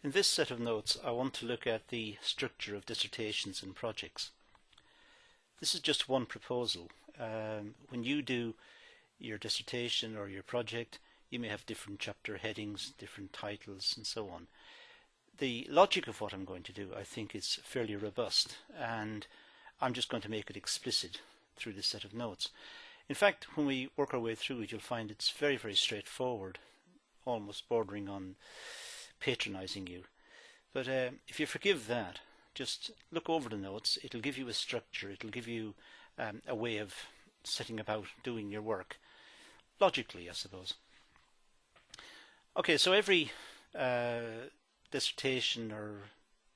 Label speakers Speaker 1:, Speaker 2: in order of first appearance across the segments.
Speaker 1: In this set of notes, I want to look at the structure of dissertations and projects. This is just one proposal. When you do your dissertation or your project, you may have different chapter headings, different titles, and so on. The logic of what I'm going to do, I think, is fairly robust, and I'm just going to make it explicit through this set of notes. In fact, when we work our way through it, you'll find it's very, very straightforward, almost bordering on patronizing you. But if you forgive that, just look over the notes. It'll give you a structure. It'll give you a way of setting about doing your work logically, I suppose. Okay, so every dissertation or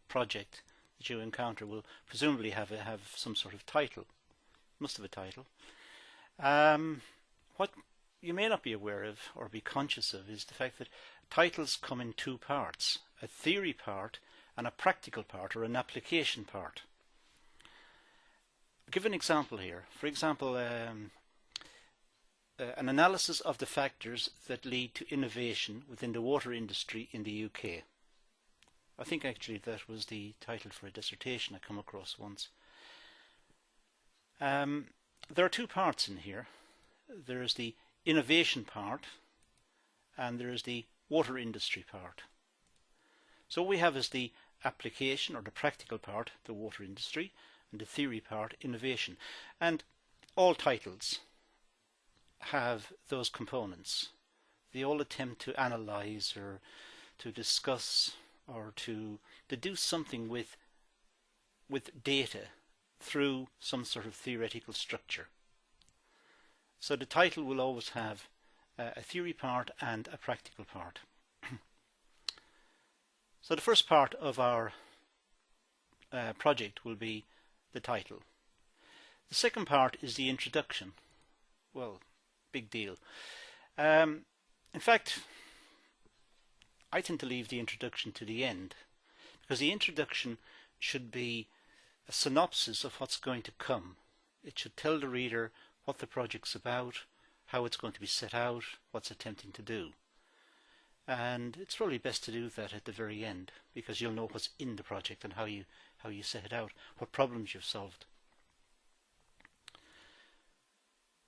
Speaker 1: project that you encounter will presumably have some sort of title. Must have a title. What you may not be aware of or be conscious of is the fact that titles come in two parts, a theory part and a practical part, or an application part. I'll give an example here. For example, an analysis of the factors that lead to innovation within the water industry in the UK. I think actually that was the title for a dissertation I come across once. There are two parts in here. There is the innovation part and there is the water industry part. So what we have is the application or the practical part, the water industry, and the theory part, innovation. And all titles have those components. They all attempt to analyze or to discuss or to do something with data through some sort of theoretical structure. So the title will always have a theory part and a practical part. So the first part of our project will be the title. The second part is the introduction. Well, big deal. In fact, I tend to leave the introduction to the end, because the introduction should be a synopsis of what's going to come. It should tell the reader what the project's about, how it's going to be set out, what's attempting to do. And it's probably best to do that at the very end, because you'll know what's in the project and how you set it out, what problems you've solved.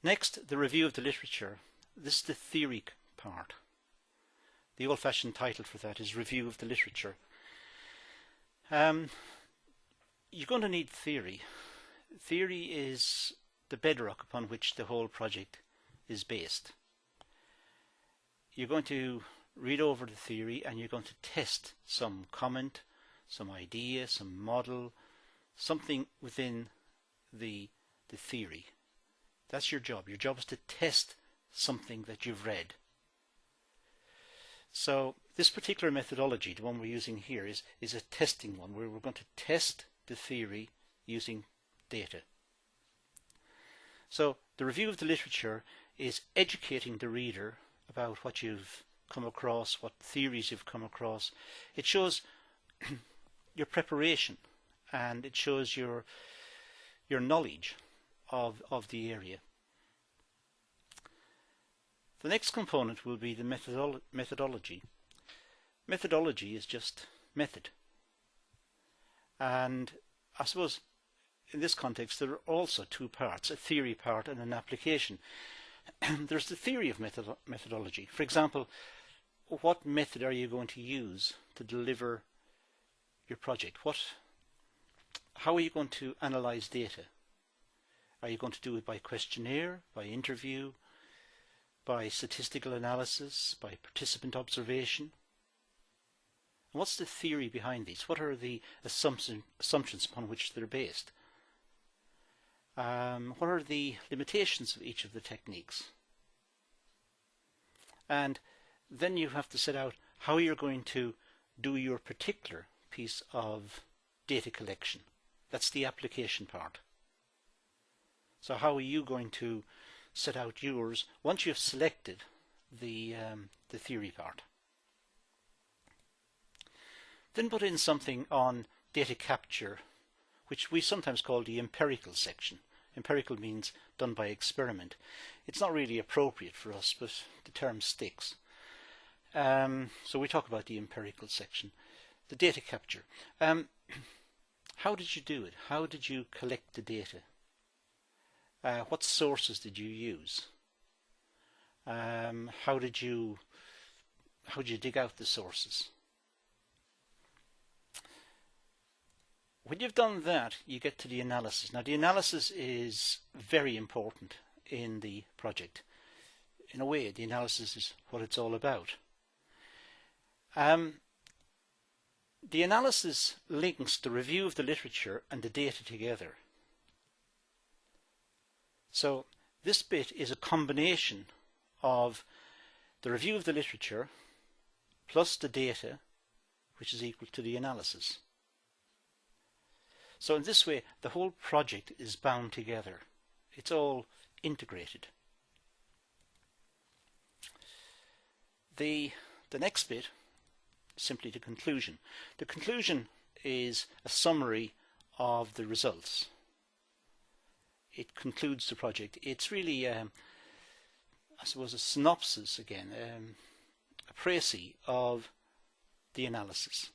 Speaker 1: Next, the review of the literature. This is the theory part. The old-fashioned title for that is Review of the Literature. You're going to need theory. Theory is the bedrock upon which the whole project is based. You're going to read over the theory and you're going to test some comment, some idea, some model, something within the theory. That's your job. Your job is to test something that you've read. So this particular methodology, the one we're using here, is a testing one, where we're going to test the theory using data. So the review of the literature is educating the reader about what you've come across, what theories you've come across. It shows your preparation and it shows your knowledge of the area. The next component will be the methodology. Methodology is just method. And I suppose in this context there are also two parts, a theory part and an application. There's the theory of methodology. For example, what method are you going to use to deliver your project? How are you going to analyze data? Are you going to do it by questionnaire, by interview, by statistical analysis, by participant observation? And what's the theory behind these? What are the assumptions upon which they're based? What are the limitations of each of the techniques? And then you have to set out how you're going to do your particular piece of data collection. That's the application part. So how are you going to set out yours once you've selected the theory part? Then put in something on data capture, which we sometimes call the empirical section. Empirical means done by experiment. It's not really appropriate for us, but the term sticks. So we talk about the empirical section. the data capture. How did you do it? How did you collect the data? What sources did you use? How did you dig out the sources? When you've done that, you get to the analysis. Now, the analysis is very important in the project. In a way, the analysis is what it's all about. The analysis links the review of the literature and the data together. So this bit is a combination of the review of the literature plus the data, which is equal to the analysis. So in this way, the whole project is bound together. It's all integrated. The next bit is simply the conclusion. The conclusion is a summary of the results. It concludes the project. It's really, I suppose, a synopsis again, a précis of the analysis.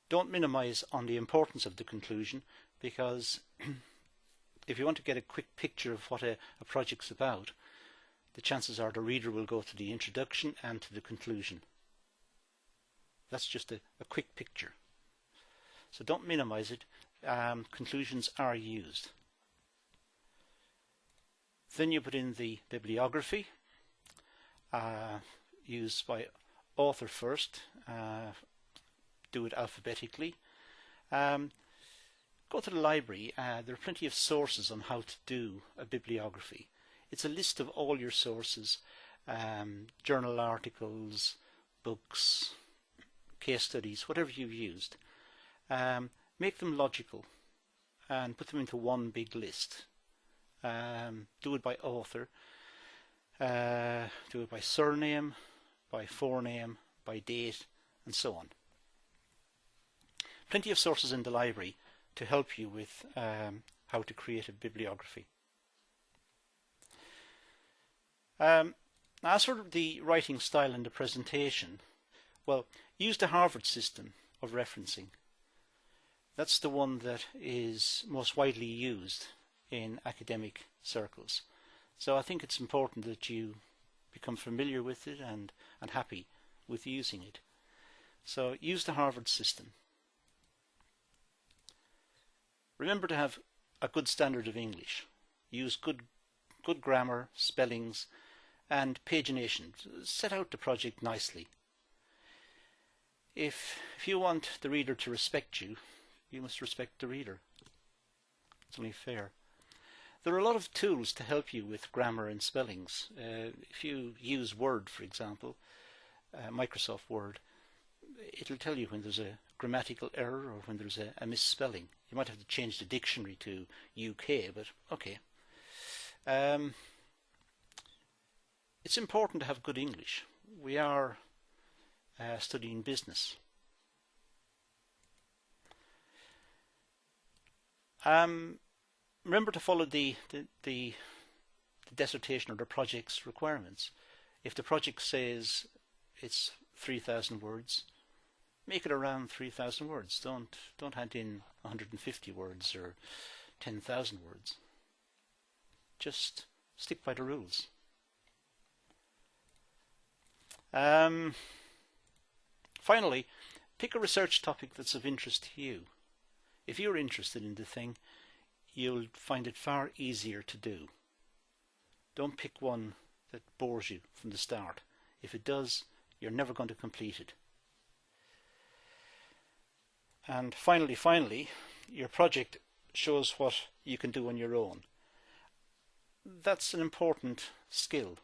Speaker 1: Don't minimize on the importance of the conclusion, because if you want to get a quick picture of what a project's about, the chances are the reader will go to the introduction and to the conclusion. That's just a quick picture. So don't minimize it. Conclusions are used. Then you put in the bibliography, used by author first. Do it alphabetically. Go to the library. There are plenty of sources on how to do a bibliography. It's a list of all your sources, journal articles, books, case studies, whatever you've used. Make them logical and put them into one big list. Do it by author, do it by surname, by forename, by date, and so on. Plenty of sources in the library to help you with how to create a bibliography. As for the writing style and the presentation, well, use the Harvard system of referencing. That's the one that is most widely used in academic circles. So I think it's important that you become familiar with it and happy with using it. So use the Harvard system. Remember to have a good standard of English. Use good grammar, spellings, and pagination. Set out the project nicely. If you want the reader to respect you, you must respect the reader. It's only fair. There are a lot of tools to help you with grammar and spellings. If you use Word, for example, Microsoft Word, it'll tell you when there's a grammatical error or when there's a misspelling. You might have to change the dictionary to UK, but okay. It's important to have good English. We are studying business. Remember to follow the dissertation or the project's requirements. If the project says it's 3,000 words, make it around 3,000 words. Don't hand in 150 words or 10,000 words. Just stick by the rules. Finally, pick a research topic that's of interest to you. If you're interested in the thing, you'll find it far easier to do. Don't pick one that bores you from the start. If it does, you're never going to complete it. And finally, your project shows what you can do on your own. That's an important skill.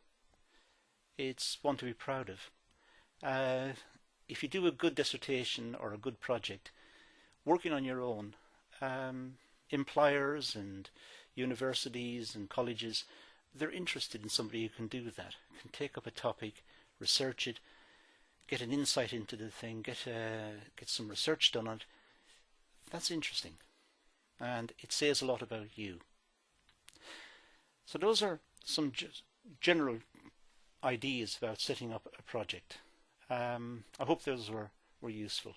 Speaker 1: It's one to be proud of. If you do a good dissertation or a good project, working on your own, employers and universities and colleges, they're interested in somebody who can do that, can take up a topic, research it, get an insight into the thing, get some research done on it. That's interesting, and it says a lot about you. So those are some general ideas about setting up a project. I hope those were were useful.